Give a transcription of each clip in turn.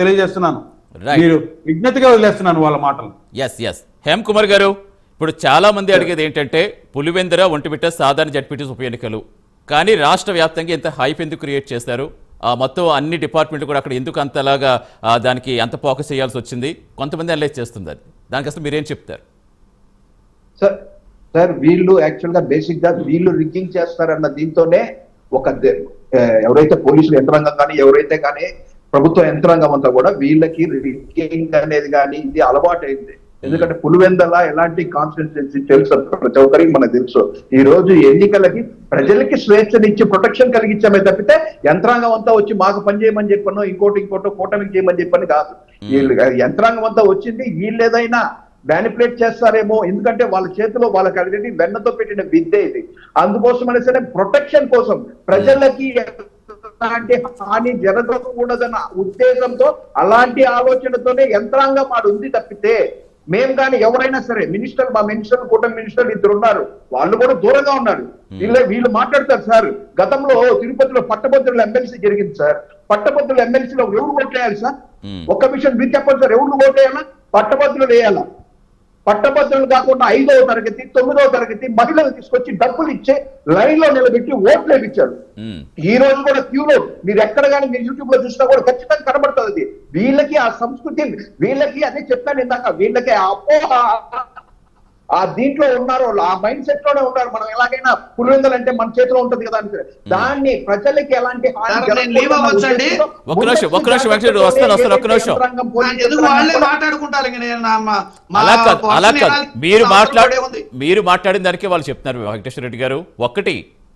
తెలియజేస్తున్నాను. మీరు విజ్ఞతగా వదిలేస్తున్నాను వాళ్ళ మాటలు. ఎస్ హేమ్ కుమార్ గారు, ఇప్పుడు చాలా మంది అడిగేది ఏంటంటే పులివెందుల ఒంటిమిట్ట సాధారణ జడ్పీటీసీ ఉప ఎన్నికలు కానీ రాష్ట్ర వ్యాప్తంగా ఎంత హైప్ ఎందుకు క్రియేట్ చేశారు, మొత్తం అన్ని డిపార్ట్మెంట్లు కూడా అక్కడ ఎందుకు అంతలాగా దానికి అంత ఫోకస్ చేయాల్సి వచ్చింది, కొంతమంది అనలైజ్ చేస్తుంది. దానికి అసలు మీరేం చెప్తారు? సార్ వీళ్ళు యాక్చువల్ గా బేసిక్ గా వీళ్ళు రిగ్గింగ్ చేస్తారన్న దీంతోనే ఎవరైతే పోలీసులు యంత్రాంగం కానీ ఎవరైతే కానీ ప్రభుత్వ యంత్రాంగం అంతా కూడా వీళ్ళకి రిగ్గింగ్ అనేది కానీ ఇది అలవాటు అయింది. ఎందుకంటే పులివెందల ఎలాంటి కాన్స్టిట్యున్సీ తెలుసు ప్రతి ఒక్కరికి మనకు తెలుసు. ఈ రోజు ఎన్నికలకి ప్రజలకి స్వేచ్ఛనిచ్చి ప్రొటెక్షన్ కలిగించామే తప్పితే యంత్రాంగం అంతా వచ్చి మాకు పని చేయమని చెప్పనో ఇంకోటో కూటమికి చేయమని చెప్పని కాదు. యంత్రాంగం అంతా వచ్చింది వీళ్ళు ఏదైనా మ్యానిపులేట్ చేస్తారేమో, ఎందుకంటే వాళ్ళ చేతిలో వాళ్ళకి ఆల్రెడీ వెన్నతో పెట్టిన విద్య ఇది. అందుకోసం అనేసరి ప్రొటెక్షన్ కోసం ప్రజలకి అలాంటి హాని జరగకూడదన్న ఉద్దేశంతో అలాంటి ఆలోచనతోనే యంత్రాంగం ఆడు ఉంది తప్పితే మేము కానీ ఎవరైనా సరే మా మినిస్టర్ కూటమి మినిస్టర్లు ఇద్దరు ఉన్నారు, వాళ్ళు కూడా దూరంగా ఉన్నారు. వీళ్ళు మాట్లాడతారు సార్, గతంలో తిరుపతిలో పట్టభద్రుల ఎమ్మెల్సీ జరిగింది సార్. పట్టభద్రుల ఎమ్మెల్సీలో ఎవరు ఓట్లేయాలి సార్? ఒక్క విషయం మీరు చెప్పండి సార్, ఎవరు ఓటేయాలా? పట్టభద్రులు వేయాలా? పట్టభద్రులు కాకుండా 5వ తరగతి 9వ తరగతి మహిళలు తీసుకొచ్చి డబ్బులు ఇచ్చే లైన్ లో నిలబెట్టి ఓట్లు వేయించారు. ఈ రోజు కూడా క్యూలో మీరు ఎక్కడ కానీ మీరు యూట్యూబ్ లో చూసినా కూడా ఖచ్చితంగా కనబడుతుంది. వీళ్ళకి ఆ సంస్కృతి, వీళ్ళకి అదే చెప్తాను ఇందాక, వీళ్ళకి అపోహ ఆ దీంట్లో ఉన్నారు, ఆ మైండ్ సెట్ లోనే ఉన్నారు. మనం ఎలాగైనా పులివెందులు అంటే మన చేతిలో ఉంటది కదా అని దాన్ని ప్రజలకి ఎలాంటి మీరు మాట్లాడిన దానికే వాళ్ళు చెప్తున్నారు వెంకటేశ్వర రెడ్డి గారు.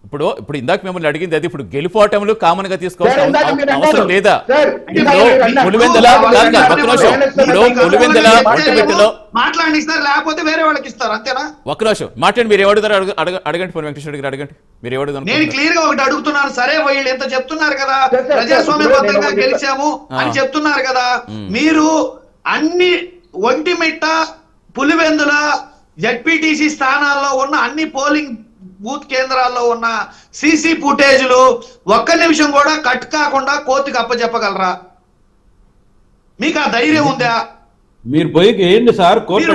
ఇప్పుడు ఇందాక మిమ్మల్ని అడిగింది అది, ఇప్పుడు గెలుపోవటంలో కామన్ గా తీసుకోవాల్సిన అవసరం లేదా? పులివెందుల మాట్లాడిస్తారు, లేకపోతే వేరే వాళ్ళకి ఇస్తారు, అంతేనా? ఒక్క నిమిషం మాట్లాడి మీరు ఎవడుతారు అడగండి. వెంకటేశ్వర గారు అడగండి, మీరు ఎవడు? నేను క్లియర్ గా ఒకటి అడుగుతున్నాను. సరే వీళ్ళు ఎంత చెప్తున్నారు కదా, ప్రజాస్వామ్యబద్ధంగా గెలిచాము అని చెప్తున్నారు కదా, మీరు అన్ని ఒంటిమిట్ట పులివెందుల జడ్పీటీసీ స్థానాల్లో ఉన్న అన్ని పోలింగ్ బూత్ కేంద్రాల్లో ఉన్న సీసీ ఫుటేజ్లు ఒక్క నిమిషం కూడా కట్ కాకుండా కోర్టుకి అప్పచెప్పగలరా? మీకు ఆ ధైర్యం ఉందా? మీరు పోయి ఏంటి సార్ కోర్టు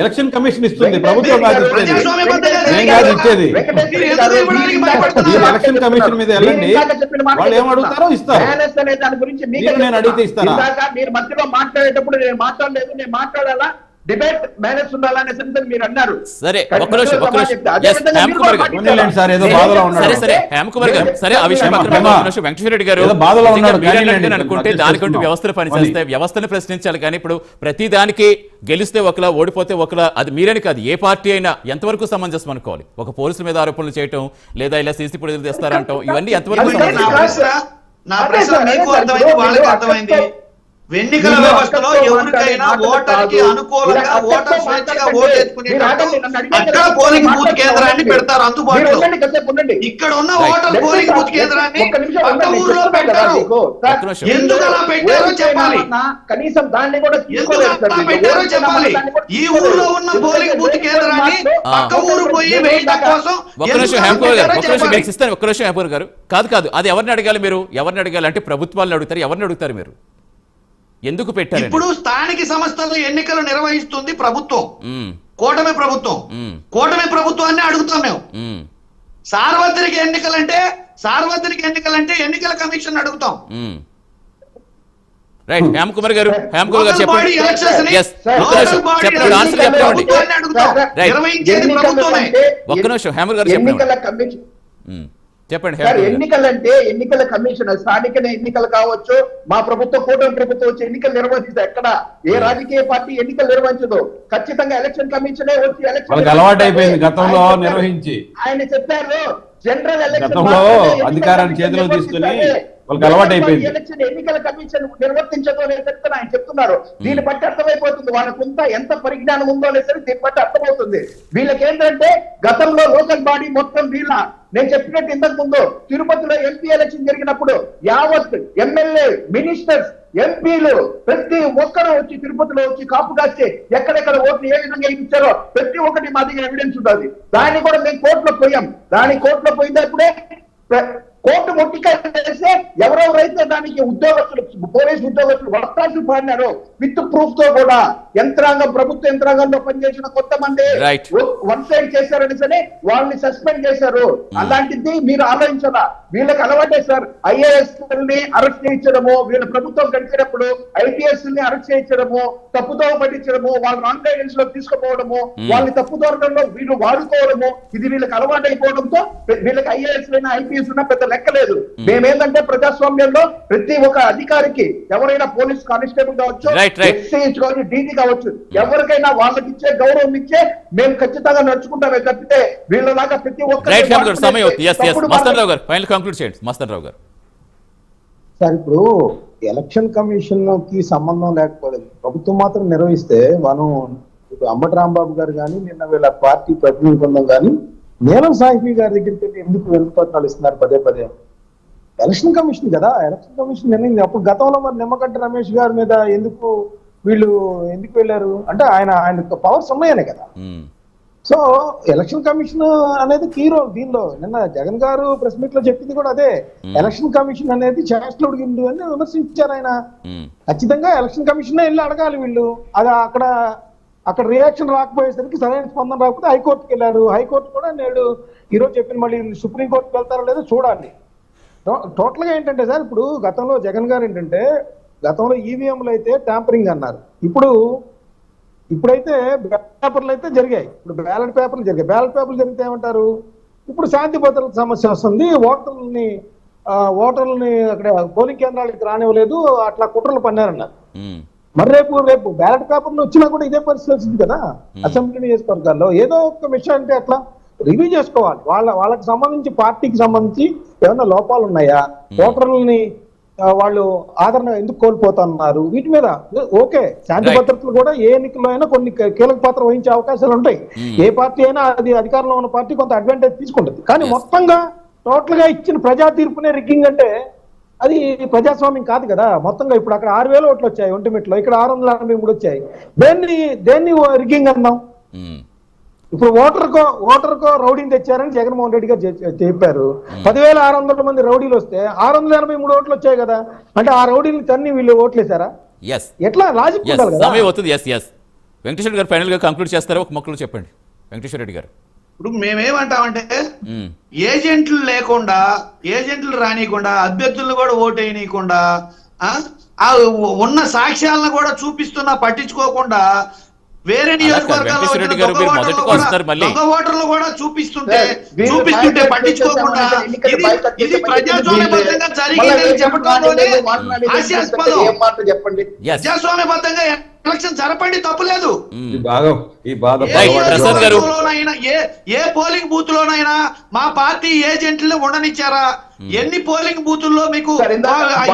ఎలక్షన్ కమిషన్ ఇస్తుంది, ప్రభుత్వం ఇచ్చేది. ఎలక్షన్ కమిషన్ మీద వెళ్ళండి, వాళ్ళు ఏం అడుగుతారో ఇస్తారు. దాని గురించి నేను అడిగితే ఇస్తాను. మీరు మధ్యలో మాట్లాడేటప్పుడు నేను మాట్లాడలేదు, నేను మాట్లాడాలా, డిబేట్ మేనేజ్ ఉండాలనే సెన్స్ మీరు అన్నారు. సరే వెంకటేశ్వర రెడ్డి గారు అనుకుంటే దానికంటూ వ్యవస్థలు పనిచేస్తాయి, వ్యవస్థను ప్రశ్నించాలి. కానీ ఇప్పుడు ప్రతి దానికి గెలిస్తే ఒకలా ఓడిపోతే ఒకలా, అది మీరని కాదు ఏ పార్టీ అయినా ఎంతవరకు సమంజసం అనుకోవాలి? ఒక పోలీసుల మీద ఆరోపణలు చేయటం లేదా ఇలా సీసీ ఫుటేజ్ తెస్తారంటాం, ఇవన్నీ ఎంతవరకు అర్థమైంది? ఎన్నికల వ్యవస్థలో ఎవరికైనా ఓటర్కి అనుకూలంగా ఓటర్ స్వేచ్ఛగా ఓటు వేసుకునేటట్టు అక్కడ పోలింగ్ బూత్ కేంద్రాన్ని పెడతారు అందుబాటులో. ఇక్కడ ఉన్న ఓటర్ పోలింగ్ బూత్ కేంద్రాన్ని పక్క ఊర్లో పెట్టారు. ఎందుకు అలా పెట్టారో చెప్పాలి, కనీసం దాన్ని కూడా పెట్టారో చెప్పాలి. ఈ ఊర్లో ఉన్న పోలింగ్ బూత్ కేంద్రాన్ని పక్క ఊరు పోయి వేయడం కోసం కాదు. అది ఎవరిని అడగాలి? మీరు ఎవరిని అడగాలి అంటే ప్రభుత్వాలను అడుగుతారు, ఎవరిని అడుగుతారు మీరు? ఎందుకు పెట్టారు? ఇప్పుడు స్థానిక సంస్థల్లో ఎన్నికలు నిర్వహిస్తుంది ప్రభుత్వం, కూటమి ప్రభుత్వం. కూటమి ప్రభుత్వాన్ని అడుగుతాం మేము. సార్వత్రిక ఎన్నికలంటే ఎన్నికల కమిషన్ అడుగుతాం. రైట్ హేమ్ కుమార్ గారు చెప్పండి. ఒక్క నిమిషం హేమర్ గారు చెప్పండి. ఎన్నికలంటే ఎన్నికల కమిషన్, స్థానిక ఎన్నికలు కావచ్చు, మా ప్రభుత్వం కూటమి ప్రభుత్వం వచ్చి ఎన్నికలు నిర్వహిస్తుంది. ఎక్కడ ఏ రాజకీయ పార్టీ ఎన్నికలు నిర్వహించదు, ఖచ్చితంగా ఎలక్షన్ కమిషనే వచ్చి ఎలక్షన్ అలవాటు అయిపోయింది గతంలో నిర్వహించి. ఆయన చెప్పారు జనరల్ ఎలక్షన్ అధికారాన్ని చేతిలో తీసుకుని వాళ్ళకి అలవాటు అయిపోయింది. ఎలక్షన్ ఎన్నికల కమిషన్ నిర్వర్తించదు అనేది ఆయన చెప్తున్నారు. దీన్ని బట్టి అర్థమైపోతుంది వాళ్ళకుంత ఎంత పరిజ్ఞానం ఉందో అనేది దీన్ని బట్టి అర్థమవుతుంది. వీళ్ళకి ఏంటంటే గతంలో లోకల్ బాడీ మొత్తం వీళ్ళ, నేను చెప్పినట్టు ఇంతకు ముందు తిరుపతిలో ఎంపీ ఎలక్షన్ జరిగినప్పుడు యావత్ ఎమ్మెల్యే మినిస్టర్స్ ఎంపీలు ప్రతి ఒక్కరు వచ్చి తిరుపతిలో వచ్చి కాపు కాస్తే ఎక్కడెక్కడ ఓట్లు ఏ విధంగా ఇచ్చారో ప్రతి ఒక్కటి మా దగ్గర ఎవిడెన్స్ ఉంటుంది. దాన్ని కూడా మేము కోర్టులో పోయాం. కోర్టులో పోయినప్పుడే కోర్టు ముట్టికాయ చేస్తే ఎవరెవరైతే దానికి ఉద్యోగస్తులు పోలీసు ఉద్యోగస్తులు వస్తాసు పాడినారో విత్ ప్రూఫ్ తో కూడా యంత్రాంగం ప్రభుత్వ యంత్రాంగంలో పనిచేసిన కొంతమంది వన్ సైడ్ చేశారని సరే వాళ్ళని సస్పెండ్ చేశారు. అలాంటిది మీరు ఆలోచించాలా? వీళ్ళకి అలవాటే సార్ ఐఏఎస్ ని అరెస్ట్ చేయించడము, వీళ్ళ ప్రభుత్వం గడిచేటప్పుడు ఐపీఎస్ ని అరెస్ట్ చేయించడము, తప్పుదోవ పట్టించడము, వాళ్ళ నాన్ గైడెన్స్ లో తీసుకుపోవడము, వాళ్ళని తప్పుదోవడంలో వీళ్ళు వాడుకోవడము, ఇది వీళ్ళకి అలవాటు అయిపోవడంతో వీళ్ళకి ఐఏఎస్ అయినా ఐపీఎస్ అయినా పెద్ద లెక్కలేదు. మేమేంటంటే ప్రజాస్వామ్యంలో ప్రతి ఒక్క అధికారికి ఎవరైనా పోలీస్ కానిస్టేబుల్ కావచ్చు, ఎస్ఐహెచ్ కావచ్చు, డీజీ కావచ్చు, ఎవరికైనా వాళ్ళకి ఇచ్చే గౌరవం ఇచ్చే మేము ఖచ్చితంగా నడుచుకుంటామే తప్పితే వీళ్ళలాగా ప్రతి సార్ ఇప్పుడు ఎలక్షన్ కమిషన్ కి సంబంధం లేకపోలేదు, ప్రభుత్వం మాత్రం నిర్వహిస్తే మనం ఇప్పుడు అంబటి రాంబాబు గారు కానీ నిన్న వీళ్ళ పార్టీ ప్రతినిధి బృందం కానీ నీలం సాహిబీ గారి దగ్గరికి వెళ్ళి ఎందుకు వెలుగుపత్రాలు ఇస్తున్నారు పదే పదే? ఎలక్షన్ కమిషన్ కదా, ఎలక్షన్ కమిషన్ నిర్ణయం. అప్పుడు గతంలో మరి నిమ్మగడ్డ రమేష్ గారి మీద వీళ్ళు ఎందుకు వెళ్ళారు అంటే ఆయన పవర్స్ ఉన్నాయనే కదా. సో ఎలక్షన్ కమిషన్ అనేది కీ రోల్ దీనిలో. నిన్న జగన్ గారు ప్రెస్ మీట్ లో చెప్పింది కూడా అదే, ఎలక్షన్ కమిషన్ అనేది చేష్టలుడిగింది అని విమర్శించారు ఆయన. ఖచ్చితంగా ఎలక్షన్ కమిషన్ వెళ్ళి అడగాలి వీళ్ళు. అది అక్కడ రియాక్షన్ రాకపోయేసరికి సరైన స్పందన రాకపోతే హైకోర్టుకి వెళ్ళారు. హైకోర్టు కూడా నేడు ఈరోజు చెప్పిన మళ్ళీ సుప్రీంకోర్టుకి వెళ్తారో లేదో చూడాలి. టోటల్ గా ఏంటంటే సార్ ఇప్పుడు గతంలో జగన్ గారు ఏంటంటే గతంలో ఈవీఎంలు అయితే ట్యాంపరింగ్ అన్నారు, ఇప్పుడైతే బ్యాలెట్ పేపర్లు అయితే జరిగాయి. ఇప్పుడు బ్యాలెట్ పేపర్లు జరిగాయి. బ్యాలెట్ పేపర్లు జరిగితే ఏమంటారు? ఇప్పుడు శాంతి భద్రత సమస్య వస్తుంది, ఓటర్లని అక్కడ పోలింగ్ కేంద్రాలకు రానివ్వలేదు, అట్లా కుట్రలు పన్నారన్నారు. మరి రేపు బ్యాలెట్ పేపర్లు వచ్చినా కూడా ఇదే పరిస్థితి వచ్చింది కదా. అసెంబ్లీ నియోజకవర్గాల్లో ఏదో ఒక విషయం అంటే అట్లా రివ్యూ చేసుకోవాలి. వాళ్ళకి సంబంధించి పార్టీకి సంబంధించి ఏమైనా లోపాలు ఉన్నాయా, ఓటర్లని వాళ్ళు ఆదరణ ఎందుకు కోల్పోతున్నారు, వీటి మీద ఓకే. శాంతి భద్రతలు కూడా ఏ ఎన్నికల్లో అయినా కొన్ని కీలక పాత్ర వహించే అవకాశాలు ఉంటాయి. ఏ పార్టీ అయినా అది అధికారంలో ఉన్న పార్టీ కొంత అడ్వాంటేజ్ తీసుకుంటుంది. కానీ మొత్తంగా టోటల్ గా ఇచ్చిన ప్రజా తీర్పునే రిగ్గింగ్ అంటే అది ప్రజాస్వామ్యం కాదు కదా. మొత్తంగా ఇప్పుడు అక్కడ 6,000 ఓట్లు వచ్చాయి ఒంటిమిట్లో, ఇక్కడ 683 వచ్చాయి. దేన్ని రిగ్గింగ్ అన్నాం? ఇప్పుడు ఓటర్కో రౌడీని తెచ్చారని జగన్మోహన్ రెడ్డి గారు చెప్పారు. 10,600 మంది రౌడీలు వస్తే 683 ఓట్లు వచ్చాయి కదా. అంటే ఆ రౌడీని తన్ని వీళ్ళు ఓట్లేసారా? ఎట్లా లాజిక్ ఉండాలి కదా. వెంకటేశ్వర గారు ఫైనల్ గా కంక్లూడ్ చేస్తారా? ఒక మొక్కలు చెప్పండి వెంకటేశ్వర రెడ్డి గారు. ఇప్పుడు మేమేమంటామంటే ఏజెంట్లు లేకుండా, ఏజెంట్లు రానియకుండా, అభ్యర్థులను కూడా ఓటేయనీయకుండా, ఉన్న సాక్ష్యాలను కూడా చూపిస్తున్నా పట్టించుకోకుండా వేరే నియోజకవర్గాల్లో దొంగ ఓటర్లు కూడా చూపిస్తుంటే పట్టించుకోకుండా ఇది ప్రజాస్వామ్యబద్ధంగా జరిగిందని చెప్పడంలోనే హాస్యాస్పదం. ప్రజాస్వామ్యబద్ధంగా ఎలక్షన్ జరపండి, తప్పులేదు. ఏ పోలింగ్ బూత్ లోనైనా మా పార్టీ ఏజెంట్లను ఉండనిచ్చారా? ఎన్ని పోలింగ్ బూతుల్లో మీకు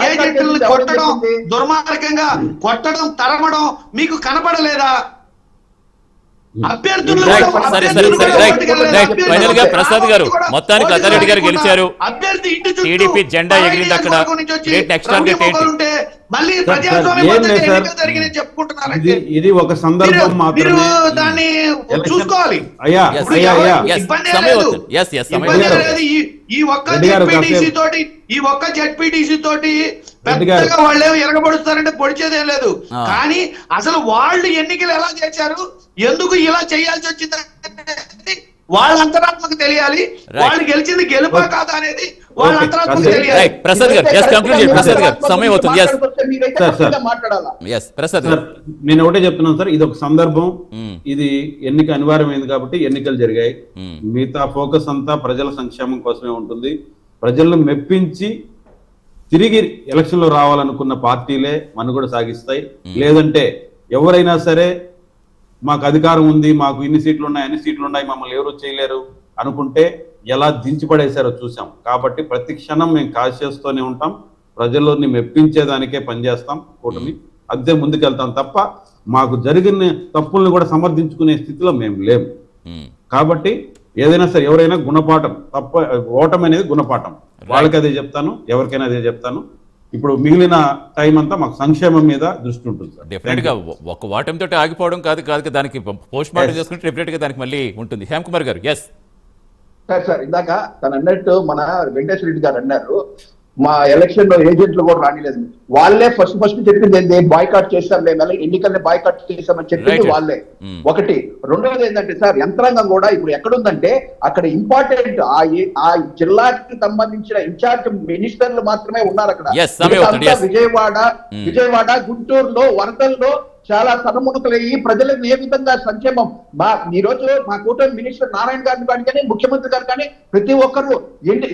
ఏజెంట్లను కొట్టడం, దుర్మార్గంగా కొట్టడం, తరమడం మీకు కనపడలేదా? ప్రసాద్ గారు మొత్తానికి అథారెడ్డి గారు గెలిచారు, టీడీపీ జెండా ఎగిరింది అక్కడ. ఇది ఒక సందర్భం మాత్రమే, దాన్ని చూసుకోవాలి. ఈ ఒక్క జెడ్పీటీసీ తోటి పెద్దగా వాళ్ళేమో ఎరగబడుస్తారంటే పొడిచేదేం లేదు. కానీ అసలు వాళ్ళు ఎన్నికలు ఎలా చేశారు, ఎందుకు ఇలా చేయాల్సి వచ్చింది వాళ్ళ అంతరాత్మకు తెలియాలి. వాళ్ళు గెలిచింది గెలుపా కాదా అనేది వాళ్ళ అంతరాత్మకు తెలియాలి. నేను ఒకటే చెప్తున్నాను సార్, ఇది ఒక సందర్భం, ఇది ఎన్నిక అనివార్యమైంది కాబట్టి ఎన్నికలు జరిగాయి. మిగతా ఫోకస్ అంతా ప్రజల సంక్షేమం కోసమే ఉంటుంది. ప్రజలను మెప్పించి తిరిగి ఎలక్షన్ లో రావాలనుకున్న పార్టీలే మనుగడ సాగిస్తాయి. లేదంటే ఎవరైనా సరే మాకు అధికారం ఉంది, మాకు ఇన్ని సీట్లు ఉన్నాయి, అన్ని సీట్లు ఉన్నాయి, మమ్మల్ని ఎవరు చేయలేరు అనుకుంటే ఎలా దించిపడేశారో చూసాం. కాబట్టి ప్రతి క్షణం మేము కాశేస్తూనే ఉంటాం, ప్రజల్లోని మెప్పించేదానికే పనిచేస్తాం, కూటమి అదే ముందుకెళ్తాం తప్ప మాకు జరిగిన తప్పుల్ని కూడా సమర్థించుకునే స్థితిలో మేము లేము. కాబట్టి ఏదైనా సరే ఎవరైనా గుణపాఠం, ఓటమి అనేది గుణపాఠం. వాళ్ళకి అదే చెప్తాను, ఎవరికైనా అదే చెప్తాను. ఇప్పుడు మిగిలిన టైం అంతా మాకు సంక్షేమం మీద దృష్టి ఉంటుంది సార్. డెఫినెట్ గా ఒక వాటంతో ఆగిపోవడం కాదు కాదు దానికి పోస్ట్ మార్టం చేసుకుంటే డెఫినెట్ గా దానికి మళ్ళీ ఉంటుంది. హేమ్ కుమార్ గారు ఎస్ సార్ ఇందాక తను అన్నట్టు మన వెంకటేశ్వర రెడ్డి గారు అన్నారు మా ఎలక్షన్ లో ఏజెంట్లు కూడా రానిలేదు. వాళ్ళే ఫస్ట్ చెప్పింది బాయ్కాట్ చేశాం, మేము ఎన్నికల్ని బాయ్కాట్ చేశామని చెప్పింది వాళ్ళే. ఒకటి. రెండవది ఏంటంటే సార్ యంత్రాంగం కూడా ఇప్పుడు ఎక్కడుందంటే అక్కడ ఇంపార్టెంట్ ఆ జిల్లాకి సంబంధించిన ఇన్ఛార్జ్ మినిస్టర్లు మాత్రమే ఉన్నారు అక్కడ. విజయవాడ గుంటూరులో వరదల్లో చాలా సనమునుకలయ్యి ప్రజలకు ఏ విధంగా సంక్షేమం ఈ రోజు మా కూటమి మినిస్టర్ నారాయణ గారిని కానీ ముఖ్యమంత్రి గారు కానీ ప్రతి ఒక్కరు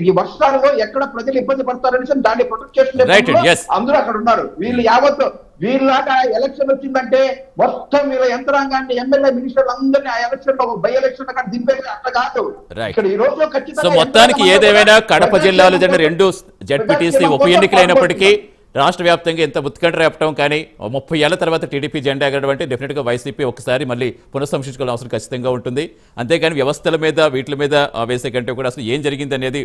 ఈ వర్షాలలో ఎక్కడ ప్రజలు ఇబ్బంది పడతారని దాన్ని ప్రొటెక్ట్ చేసిన అందరూ అక్కడ ఉన్నారు. వీళ్ళు యావత్తు వీళ్ళలాగా ఎలక్షన్ వచ్చిందంటే మొత్తం వీళ్ళ యంత్రాంగాన్ని ఎమ్మెల్యే మినిస్టర్లు అందరినీ ఆ ఎలక్షన్ లో బై ఎలక్షన్ అక్కడ దింపేసి అట్లా కాదు. ఇక్కడ ఈ రోజు సో మొత్తానికి ఏదేమైనా కడప జిల్లాలో జరిగిన 2 జడ్పీటీసీ ఉప ఎన్నికలైనప్పటికీ రాష్ట్ర వ్యాప్తంగా ఎంత ఉత్కంఠ రేపటం కానీ 30 ఏళ్ల తర్వాత టీడీపీ జెండా ఎగరడం అంటే డెఫినెట్గా వైసీపీ ఒకసారి మళ్ళీ పునఃసంశీలించుకోవాల్సిన అవసరం ఖచ్చితంగా ఉంటుంది. అంతేగాని వ్యవస్థల మీద వీటి మీద వేసే కంటే కూడా అసలు ఏం జరిగింది అనేది